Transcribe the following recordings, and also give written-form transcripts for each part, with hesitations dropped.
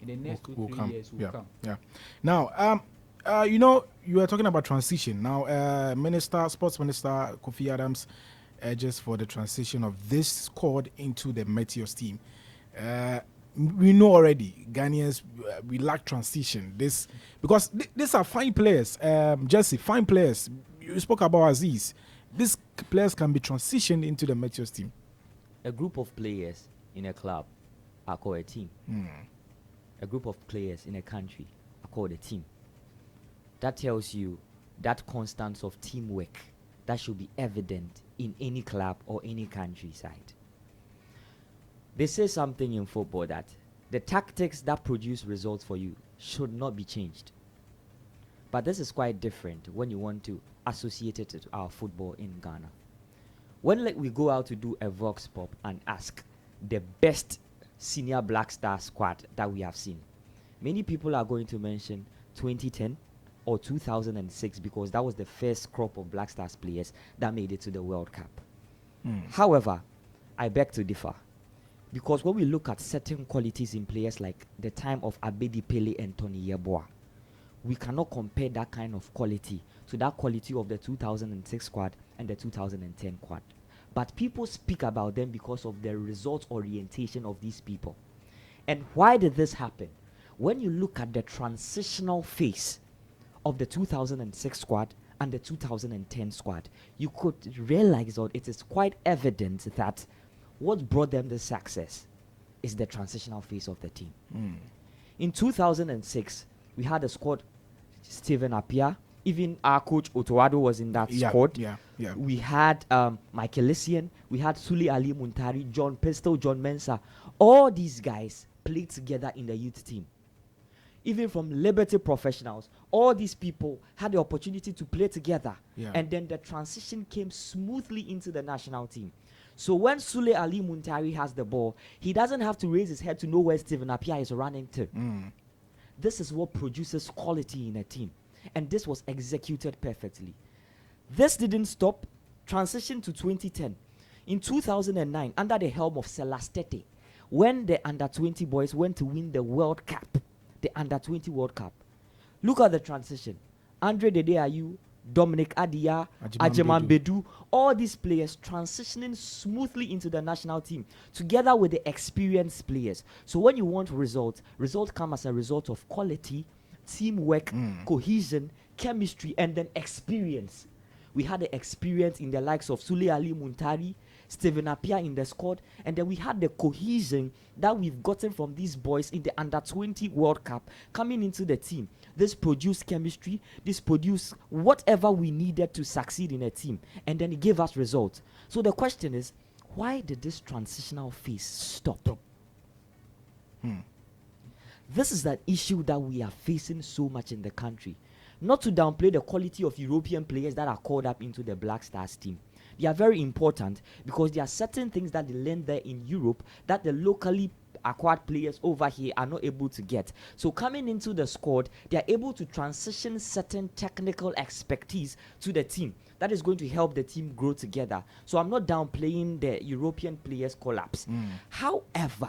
in the next will 2-3 come. years will come. Yeah. Now, you were talking about transition. Now, Sports Minister Kofi Adams urges for the transition of this squad into the Meteors team. We know already, Ghanaians, we lack transition. Because these are fine players. Jesse, fine players. You spoke about Aziz. These players can be transitioned into the Meteors team. A group of players in a club are called a team. A group of players in a country are called a team. That tells you that constance of teamwork that should be evident in any club or any countryside. They say something in football that the tactics that produce results for you should not be changed. But this is quite different when you want to associate it to our football in Ghana. When we go out to do a vox pop and ask the best senior Black Star squad that we have seen, many people are going to mention 2010 or 2006 because that was the first crop of Black Stars players that made it to the World Cup. However, I beg to differ. Because when we look at certain qualities in players like the time of Abedi Pele and Tony Yeboah, we cannot compare that kind of quality to that quality of the 2006 squad and the 2010 squad. But people speak about them because of the result orientation of these people. And why did this happen? When you look at the transitional phase of the 2006 squad and the 2010 squad, you could realize that it is quite evident that what brought them the success is the transitional phase of the team. In 2006, we had a squad, Stephen Appiah, even our coach Otoado was in that squad. We had Michael Eklu, we had Sule Ali Muntari, John Pistol, John Mensah. All these guys played together in the youth team. Even from Liberty Professionals, all these people had the opportunity to play together. And then the transition came smoothly into the national team. So when Sule Ali Muntari has the ball, he doesn't have to raise his head to know where Stephen Appiah is running to. This is what produces quality in a team. And this was executed perfectly. This didn't stop. Transition to 2010. In 2009, under the helm of Celastete, when the under-20 boys went to win the World Cup, the under-20 World Cup, look at the transition. Andre Dede Ayew, Dominic Adia, Ajeman Bedu, all these players transitioning smoothly into the national team together with the experienced players. So when you want results come as a result of quality, teamwork, cohesion, chemistry, and then experience. We had the experience in the likes of Sule Ali Muntari, Stephen Appiah in the squad, and then we had the cohesion that we've gotten from these boys in the under-20 World Cup coming into the team. This produced chemistry, this produced whatever we needed to succeed in a team, and then it gave us results. So the question is, why did this transitional phase stop? This is an issue that we are facing so much in the country. Not to downplay the quality of European players that are called up into the Black Stars team. They are very important because there are certain things that they learn there in Europe that the locally acquired players over here are not able to get. So coming into the squad, they are able to transition certain technical expertise to the team. That is going to help the team grow together. So I'm not downplaying the European players' collapse. However,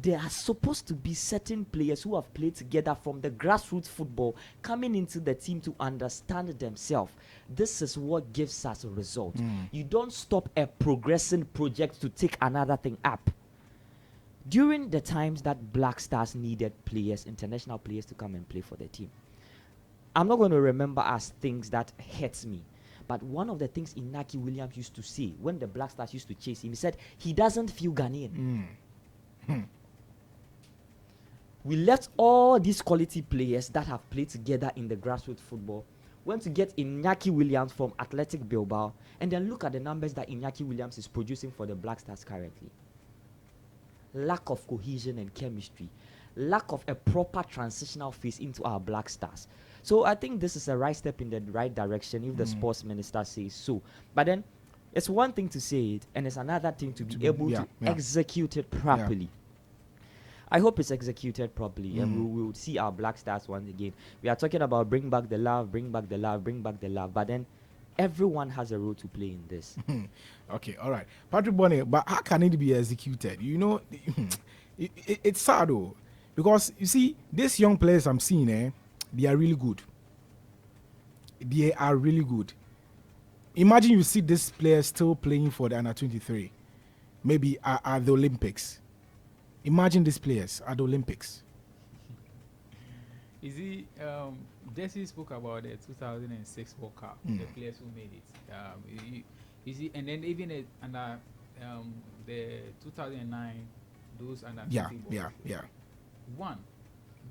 there are supposed to be certain players who have played together from the grassroots football coming into the team to understand themselves. This is what gives us a result. You don't stop a progressing project to take another thing up. During the times that Black Stars needed players, international players, to come and play for the team, I'm not going to remember as things that hurts me. But one of the things Inaki Williams used to say when the Black Stars used to chase him, he said he doesn't feel Ghanaian. We left all these quality players that have played together in the grassroots football, went to get Iñaki Williams from Athletic Bilbao, and then look at the numbers that Iñaki Williams is producing for the Black Stars currently. Lack of cohesion and chemistry, lack of a proper transitional phase into our Black Stars. So I think this is a right step in the right direction if the sports minister says so. But then it's one thing to say it, and it's another thing to be able to execute it properly. I hope it's executed properly, and we will see our Black Stars once again. We are talking about bring back the love, bring back the love, bring back the love. But then everyone has a role to play in this. Okay, all right. Patrick Bonnet, but how can it be executed? You know, it's sad though, Because you see, these young players I'm seeing, they are really good. They are really good. Imagine you see this player still playing for the under 23, maybe at the Olympics. Imagine these players at the Olympics. You see, Jesse spoke about the 2006 World Cup, the players who made it. You see, and then even under the 2009, those under 20 boys. Yeah. One,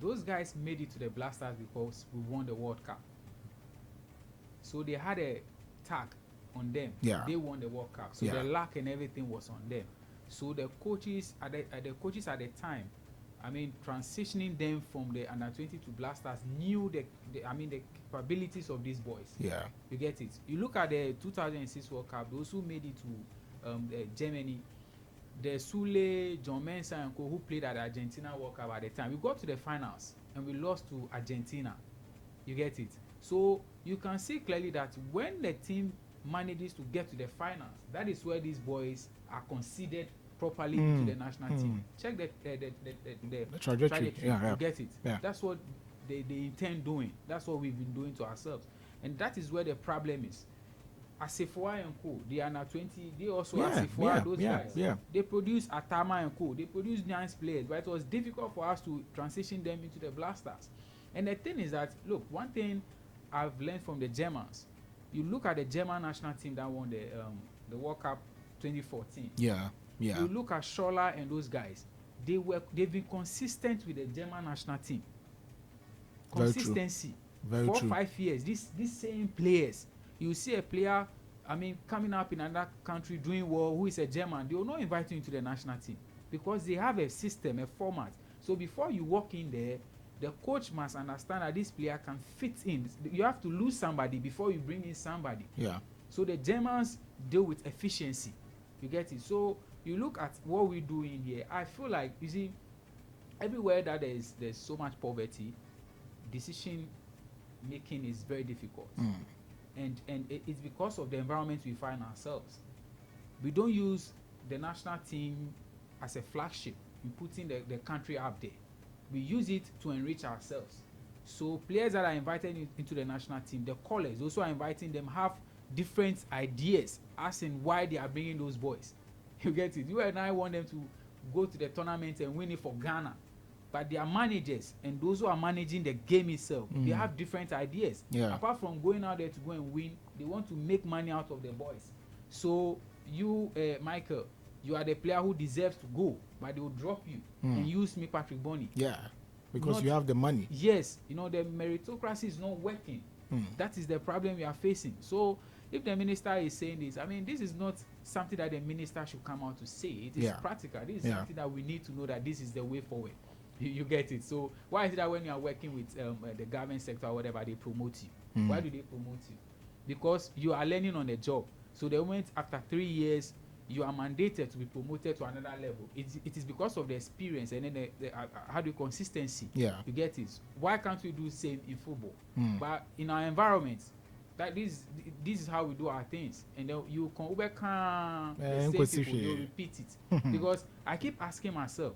those guys made it to the Blasters because we won the World Cup. So they had a tag on them. Yeah. They won the World Cup. So the luck and everything was on them. So the coaches at the time, I mean, transitioning them from the under 20 to Blasters knew the capabilities of these boys. Yeah. You get it. You look at the 2006 World Cup, those who made it to Germany, the Sule, John Mensah and co, who played at the Argentina World Cup at the time. We got to the finals and we lost to Argentina. You get it. So you can see clearly that when the team manages to get to the finals, that is where these boys are considered properly into the national team. Check the trajectory. Yeah. You get it. Yeah. That's what they intend doing. That's what we've been doing to ourselves, and that is where the problem is. Asifua and co, they are now 20. They also Asifua, those guys. Yeah. They produce Atama and co. They produce nice players, but it was difficult for us to transition them into the Blasters. And the thing is that, look, one thing I've learned from the Germans, you look at the German national team that won the World Cup 2014. Yeah. You look at Scholler and those guys, they've been consistent with the German national team. Consistency. Very true. 4-5 true. years. These same players. You see a player, I mean, coming up in another country doing well, who is a German, they will not invite you into the national team because they have a system, a format. So before you walk in there, the coach must understand that this player can fit in. You have to lose somebody before you bring in somebody. Yeah. So the Germans deal with efficiency. You get it? So you look at what we do in here. I feel like, you see, everywhere that there's so much poverty, decision making is very difficult. And it's because of the environment we find ourselves. We don't use the national team as a flagship in putting the country up there. We use it to enrich ourselves. So players that are invited into the national team, the callers, those who are inviting them, have different ideas as in why they are bringing those boys. You get it? You and I want them to go to the tournament and win it for Ghana. But their managers and those who are managing the game itself, they have different ideas. Yeah. Apart from going out there to go and win, they want to make money out of the boys. So you, Michael, you are the player who deserves to go, but they will drop you and use me, Patrick Bonny. Yeah. Because you have the money. Yes. You know, the meritocracy is not working. That is the problem we are facing. So if the minister is saying this, I mean, this is not something that the minister should come out to say. It is practical. This is something that we need to know, that this is the way forward. You get it? So why is it that when you are working with the government sector or whatever, they promote you? Why do they promote you? Because you are learning on the job. So the moment after 3 years, you are mandated to be promoted to another level. It is because of the experience and then how do you consistency. Yeah. You get it? Why can't we do the same in football? But in our environment, that this is how we do our things, and then you can overcome the same people, you repeat it. Because I keep asking myself,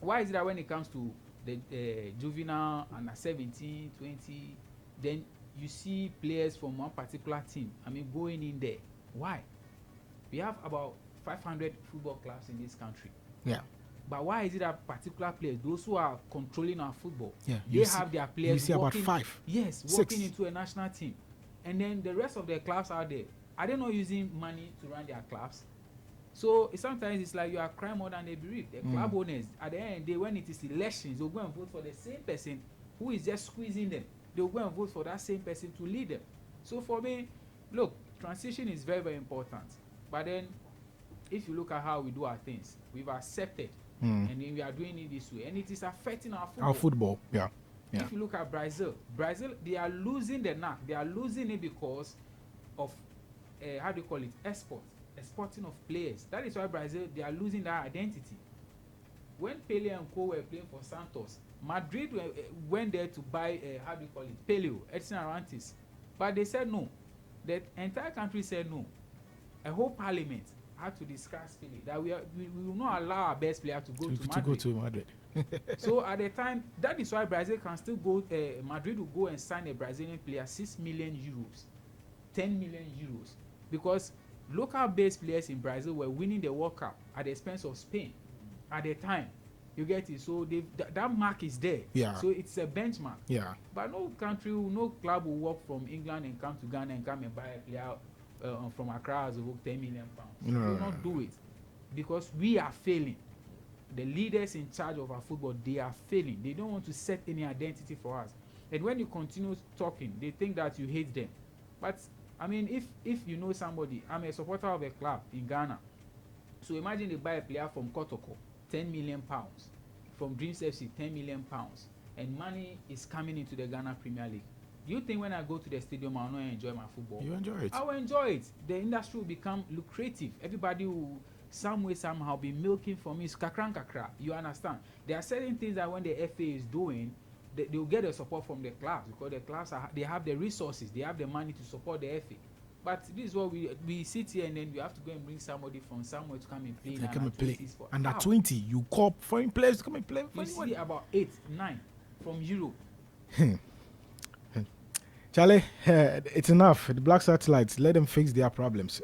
why is it that when it comes to the juvenile under 17, 20, then you see players from one particular team, I mean, going in there? Why? We have about 500 football clubs in this country. Yeah. But why is it that particular players, those who are controlling our football, they have their players you see walking, about 5, yes, 6. walking into a national team, and then the rest of the clubs out there, are they not using money to run their clubs? So sometimes it's like you are crying more than they bereave. The club owners, at the end of the day, when it is elections, they'll go and vote for the same person who is just squeezing them. They'll go and vote for that same person to lead them. So for me, look, transition is very, very important. But then, if you look at how we do our things, we've accepted, and then we are doing it this way, and it is affecting our football. Our football, yeah. If you look at Brazil, they are losing the knack. They are losing it because of, how do you call it, exporting of players. That is why Brazil, they are losing their identity. When Pele and Co were playing for Santos, Madrid went there to buy, how do you call it, Peleo, Edson Arantes. But they said no. The entire country said no. A whole parliament had to discuss Pele, that we will not allow our best player to go to Madrid. So at the time, that is why Brazil can still go. Madrid will go and sign a Brazilian player 6 million euros, 10 million euros, because local-based players in Brazil were winning the World Cup at the expense of Spain at the time. You get it? So that mark is there. Yeah. So it's a benchmark. Yeah. But no country, no club will walk from England and come to Ghana and come and buy a player from Accra as of 10 million pounds. No, They will not do it because we are failing. The leaders in charge of our football, they are failing. They don't want to set any identity for us. And when you continue talking, they think that you hate them. But I mean, if you know somebody, I'm a supporter of a club in Ghana. So imagine they buy a player from Kotoko, 10 million pounds, from Dreams FC, 10 million pounds, and money is coming into the Ghana Premier League. Do you think when I go to the stadium I'll not enjoy my football? You enjoy it. I will enjoy it. The industry will become lucrative. Everybody will some way somehow be milking for me. Kakra. You understand? There are certain things that when the FA is doing, they will get the support from the clubs because the clubs they have the resources, they have the money to support the FA. But this is what we sit here and then you have to go and bring somebody from somewhere to come and play. They come and play. Under How? 20, you call foreign players to come and play. You see about 8, 9 from Europe. Charlie, it's enough. The Black Satellites, let them fix their problems.